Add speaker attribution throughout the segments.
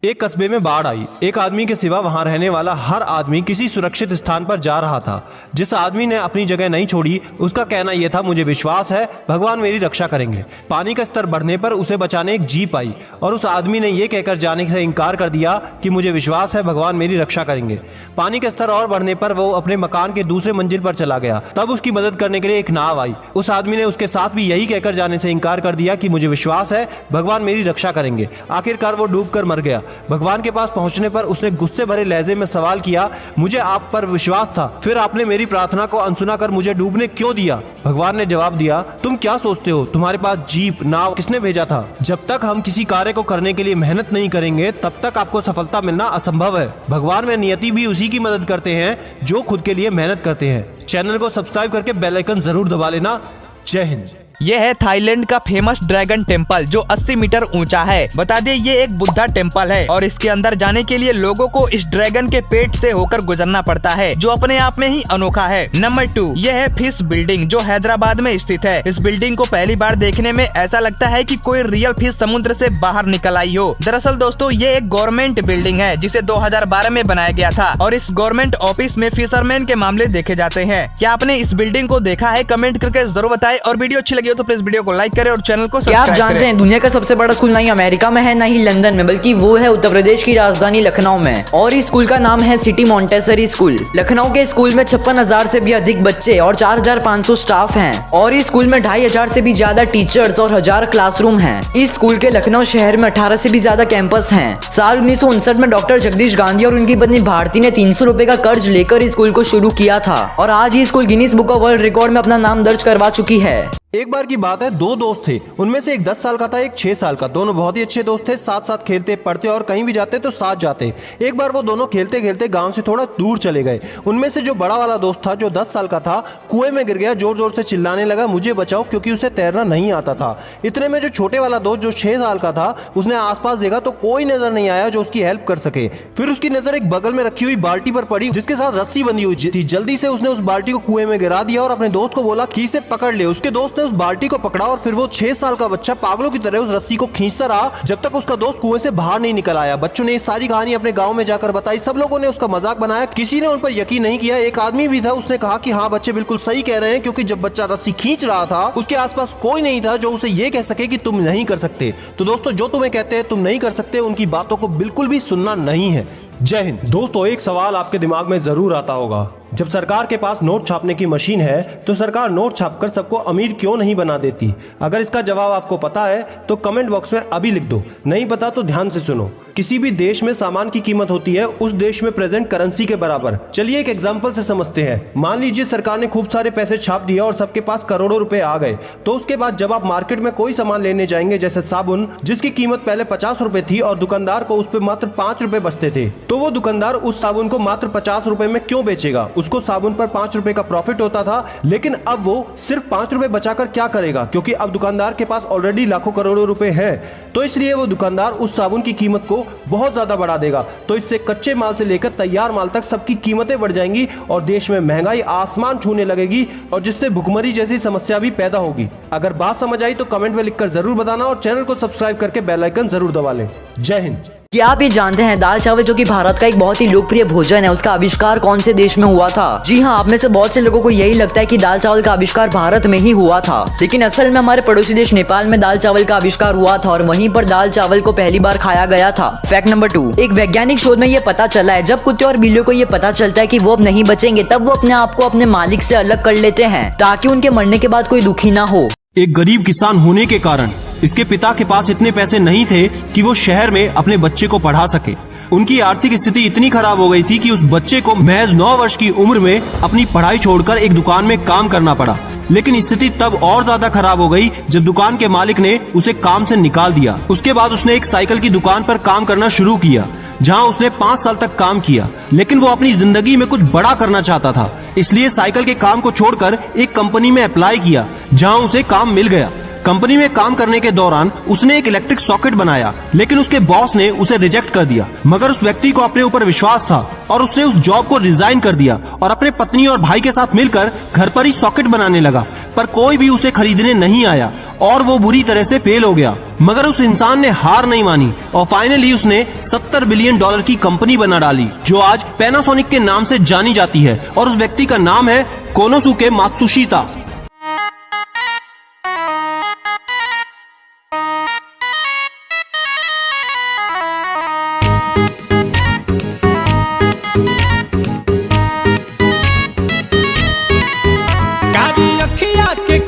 Speaker 1: एक कस्बे में बाढ़ आई। एक आदमी के सिवा वहां रहने वाला हर आदमी किसी सुरक्षित स्थान पर जा रहा था। जिस आदमी ने अपनी जगह नहीं छोड़ी, उसका कहना यह था, मुझे विश्वास है भगवान मेरी रक्षा करेंगे। पानी का स्तर बढ़ने पर उसे बचाने एक जीप आई और उस आदमी ने यह कहकर जाने से इनकार कर दिया कि मुझे विश्वास है भगवान मेरी रक्षा करेंगे। पानी का स्तर और बढ़ने पर वो अपने मकान के दूसरे मंजिल पर चला गया। तब उसकी मदद करने के लिए एक नाव आई। उस आदमी ने उसके साथ भी यही कहकर जाने से इनकार कर दिया कि मुझे विश्वास है भगवान मेरी रक्षा करेंगे। आखिरकार वो डूबकर मर गया। भगवान के पास पहुंचने पर उसने गुस्से भरे लहजे में सवाल किया, मुझे आप पर विश्वास था, फिर आपने मेरी प्रार्थना को अनसुना कर मुझे डूबने क्यों दिया? भगवान ने जवाब दिया, तुम क्या सोचते हो, तुम्हारे पास जीप नाव किसने भेजा था? जब तक हम किसी कार्य को करने के लिए मेहनत नहीं करेंगे तब तक आपको सफलता मिलना असंभव है। भगवान में नियति भी उसी की मदद करते हैं जो खुद के लिए मेहनत करते हैं। चैनल को सब्सक्राइब करके बेल आइकन जरूर दबा लेना। जय हिंद।
Speaker 2: यह है थाईलैंड का फेमस ड्रैगन टेम्पल जो 80 मीटर ऊंचा है। बता दें ये एक बुद्धा टेम्पल है और इसके अंदर जाने के लिए लोगों को इस ड्रैगन के पेट से होकर गुजरना पड़ता है, जो अपने आप में ही अनोखा है। नंबर 2, यह है फिश बिल्डिंग जो हैदराबाद में स्थित है। इस बिल्डिंग को पहली बार देखने में ऐसा लगता है कि कोई रियल फिश समुद्र से बाहर निकल आई हो। दरअसल दोस्तों ये एक गवर्नमेंट बिल्डिंग है जिसे 2012 में बनाया गया था और इस गवर्नमेंट ऑफिस में फिशरमैन के मामले देखे जाते हैं। क्या आपने इस बिल्डिंग को देखा है? कमेंट करके जरूर बताएं और वीडियो अच्छी लगी हो तो प्लीज वीडियो को लाइक करें और चैनल को सब्सक्राइब करें।
Speaker 3: क्या आप जानते हैं दुनिया का सबसे बड़ा स्कूल नहीं अमेरिका में है ना ही लंदन में, बल्कि वो है उत्तर प्रदेश की राजधानी लखनऊ में और इस स्कूल का नाम है सिटी मॉन्टेसरी स्कूल। लखनऊ के स्कूल में 56,000 से भी अधिक बच्चे और 4,500 स्टाफ हैं और इस स्कूल में 2,500 से भी ज्यादा टीचर्स और 1000 क्लासरूम हैं। इस स्कूल के लखनऊ शहर में 18 से भी ज्यादा कैंपस हैं। साल 1959 में डॉक्टर जगदीश गांधी और उनकी पत्नी भारती ने 300 रुपए का कर्ज लेकर इस स्कूल को शुरू किया था और आज ये school Guinness book of world record में अपना नाम दर्ज करवा चुकी है।
Speaker 1: एक बार की बात है, दो दोस्त थे। उनमें से एक 10 साल का था, एक 6 साल का। दोनों बहुत ही अच्छे दोस्त थे, साथ साथ खेलते पढ़ते और कहीं भी जाते तो साथ जाते। एक बार वो दोनों खेलते खेलते गांव से थोड़ा दूर चले गए। उनमें से जो बड़ा वाला दोस्त था, जो 10 साल का था, कुएं में गिर गया। जोर जोर से चिल्लाने लगा, मुझे बचाओ, क्योंकि उसे तैरना नहीं आता था। इतने में जो छोटे वाला दोस्त जो 6 साल का था, उसने आसपास देखा तो कोई नजर नहीं आया जो उसकी हेल्प कर सके। फिर उसकी नजर एक बगल में रखी हुई बाल्टी पर पड़ी जिसके साथ रस्सी बंधी हुई थी। जल्दी से उसने उस बाल्टी को कुएं में गिरा दिया और अपने दोस्त को बोला कि इसे पकड़ ले। उसके दोस्त ने उस बाल्टी को पकड़ा और फिर वो 6 साल का बच्चा पागलों की तरह उस रस्सी को खींचता रहा जब तक उसका दोस्त कुएं से बाहर नहीं निकल आया। बच्चों ने ये सारी कहानी अपने गांव में जाकर बताई। सब लोगों ने उसका मजाक बनाया, किसी ने उन पर यकीन नहीं किया। एक आदमी भी था, उसने कहा कि हाँ बच्चे बिल्कुल सही कह रहे हैं, क्योंकि जब बच्चा रस्सी खींच रहा था उसके आसपास कोई नहीं था जो उसे ये कह सके कि तुम नहीं कर सकते। तो दोस्तों जो तुम्हें कहते हैं तुम नहीं कर सकते, उनकी बातों को बिल्कुल भी सुनना नहीं है। जय हिंद। दोस्तों एक सवाल आपके दिमाग में जरूर आता होगा, जब सरकार के पास नोट छापने की मशीन है तो सरकार नोट छापकर सबको अमीर क्यों नहीं बना देती? अगर इसका जवाब आपको पता है तो कमेंट बॉक्स में अभी लिख दो, नहीं पता तो ध्यान से सुनो। किसी भी देश में सामान की कीमत होती है उस देश में प्रेजेंट करेंसी के बराबर। चलिए एक एग्जांपल से समझते हैं। मान लीजिए सरकार ने खूब सारे पैसे छाप दिए और सबके पास करोड़ों रुपए आ गए। तो उसके बाद जब आप मार्केट में कोई सामान लेने जाएंगे, जैसे साबुन, जिसकी कीमत पहले 50 रुपए थी और दुकानदार को उस पर मात्र 5 रुपए बचते थे, तो वो दुकानदार उस साबुन को मात्र 50 रुपए में क्यों बेचेगा? उसको साबुन पर 5 रुपए का प्रॉफिट होता था, लेकिन अब वो सिर्फ 5 रुपए बचाकर क्या करेगा? क्योंकि अब दुकानदार के पास ऑलरेडी लाखों करोड़ों रुपए है, तो इसलिए वो दुकानदार उस साबुन की कीमत को बहुत ज्यादा बढ़ा देगा। तो इससे कच्चे माल से लेकर तैयार माल तक सबकी कीमतें बढ़ जाएंगी और देश में महंगाई आसमान छूने लगेगी और जिससे भुखमरी जैसी समस्या भी पैदा होगी। अगर बात समझ आई तो कमेंट में लिखकर जरूर बताना और चैनल को सब्सक्राइब करके बेल आइकन जरूर दबा लें। जय हिंद।
Speaker 3: क्या आप ये जानते हैं दाल चावल जो कि भारत का एक बहुत ही लोकप्रिय भोजन है, उसका आविष्कार कौन से देश में हुआ था? जी हाँ, आप में से बहुत से लोगों को यही लगता है कि दाल चावल का आविष्कार भारत में ही हुआ था, लेकिन असल में हमारे पड़ोसी देश नेपाल में दाल चावल का आविष्कार हुआ था और वहीं पर दाल चावल को पहली बार खाया गया था। फैक्ट नंबर 2, एक वैज्ञानिक शोध में ये पता चला है जब कुत्ते और बिल्लियों को ये पता चलता है कि वो अब नहीं बचेंगे, तब वो अपने आप को अपने मालिक से अलग कर लेते हैं ताकि उनके मरने के बाद कोई दुखी ना हो।
Speaker 1: एक गरीब किसान होने के कारण इसके पिता के पास इतने पैसे नहीं थे कि वो शहर में अपने बच्चे को पढ़ा सके। उनकी आर्थिक स्थिति इतनी खराब हो गई थी कि उस बच्चे को महज 9 वर्ष की उम्र में अपनी पढ़ाई छोड़कर एक दुकान में काम करना पड़ा। लेकिन स्थिति तब और ज्यादा खराब हो गई जब दुकान के मालिक ने उसे काम से निकाल दिया। उसके बाद उसने एक साइकिल की दुकान पर काम करना शुरू किया, जहां उसने 5 साल तक काम किया। लेकिन वो अपनी जिंदगी में कुछ बड़ा करना चाहता था, इसलिए साइकिल के काम को छोड़कर एक कंपनी में अप्लाई किया, जहां उसे काम मिल गया। कंपनी में काम करने के दौरान उसने एक इलेक्ट्रिक सॉकेट बनाया, लेकिन उसके बॉस ने उसे रिजेक्ट कर दिया। मगर उस व्यक्ति को अपने ऊपर विश्वास था और उसने उस जॉब को रिजाइन कर दिया और अपने पत्नी और भाई के साथ मिलकर घर पर ही सॉकेट बनाने लगा। पर कोई भी उसे खरीदने नहीं आया और वो बुरी तरह से फेल हो गया। मगर उस इंसान ने हार नहीं मानी और फाइनली उसने $70 बिलियन की कंपनी बना डाली जो आज पैनासोनिक के नाम से जानी जाती है और उस व्यक्ति का नाम है कोनोसुके मात्सुशिता।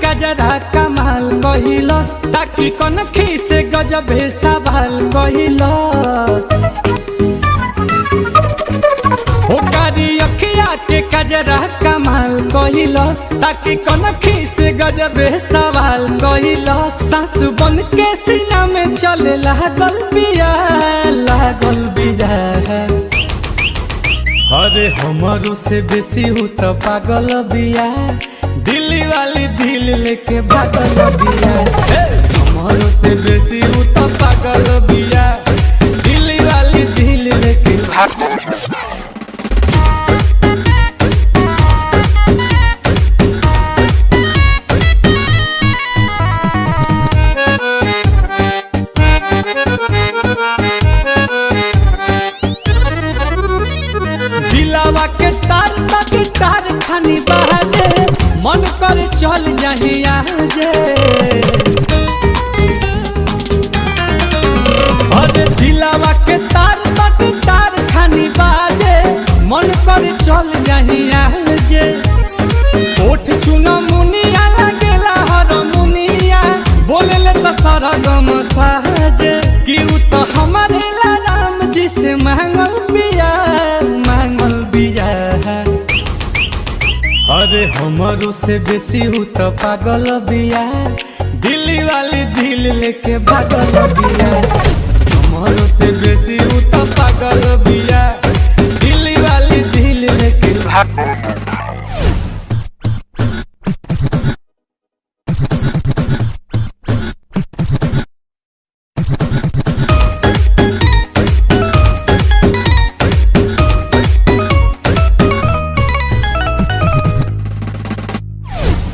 Speaker 4: गजरा कमाल कहिलस ताकि कनखी से गजबे सवाल कहिलस। हो कारी अखिया के गजरा कमाल कहिलस ताकि कनखी से गजबे सवाल कहिलस। सासु बन के सीना में चले लागल बिया अरे हमारो से बेसी हूँ तो पागल बिया दिल्ली वाली दिल लेके भागल बिया। हमारो से बेसी हूँ तो पागल बिया दिल्ली वाली दिल लेके भागल। दिलावा के तार तक तार खानी बाजे मन कर चल जाही आजे। अरे दिलावा के तार तक तार खानी बाजे मन कर चल जाही आजे। ओठ चुना मुनिया लगेला हर मुनिया बोले ले तो सरगम साजे कि उ तो हमारे राम जी से मांगल बिया। अरे हमारो से बेसी हूँ तो पागल बिया दिल्ली वाली दिल लेके भागल बिया। हमारो से बेसी हूँ तो पागल बिया दिल्ली वाली दिल लेके भागल।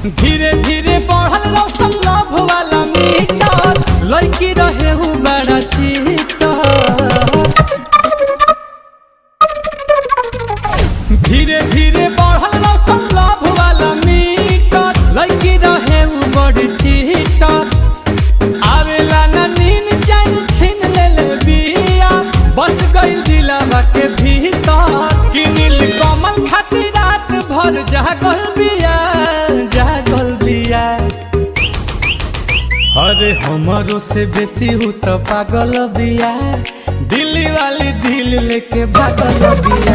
Speaker 4: धीरे धीरे बढ़ल रौशन लव वाला मीटर लड़की रहे हूँ बड़ा चीटर। धीरे धीरे बढ़ल रौशन लव वाला मीटर लड़की रहे हूँ बड़ी चीटर। आवेला ना नीन चैन छीन ले बिया बस गई दिलावा के भीतर कि नील कमल खातिर रात भर जागल बिया। अरे हमारो से बेसी हूँ तो पागल बिया दिल्ली वाली दिल लेके भागल बिया।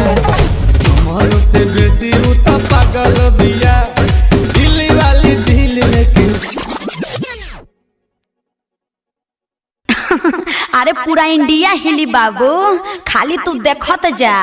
Speaker 4: हमारो से बेसी हूँ तो पागल बिया दिल्ली वाली दिल लेके।
Speaker 5: अरे पूरा इंडिया हिली बाबू खाली तू देखत जा।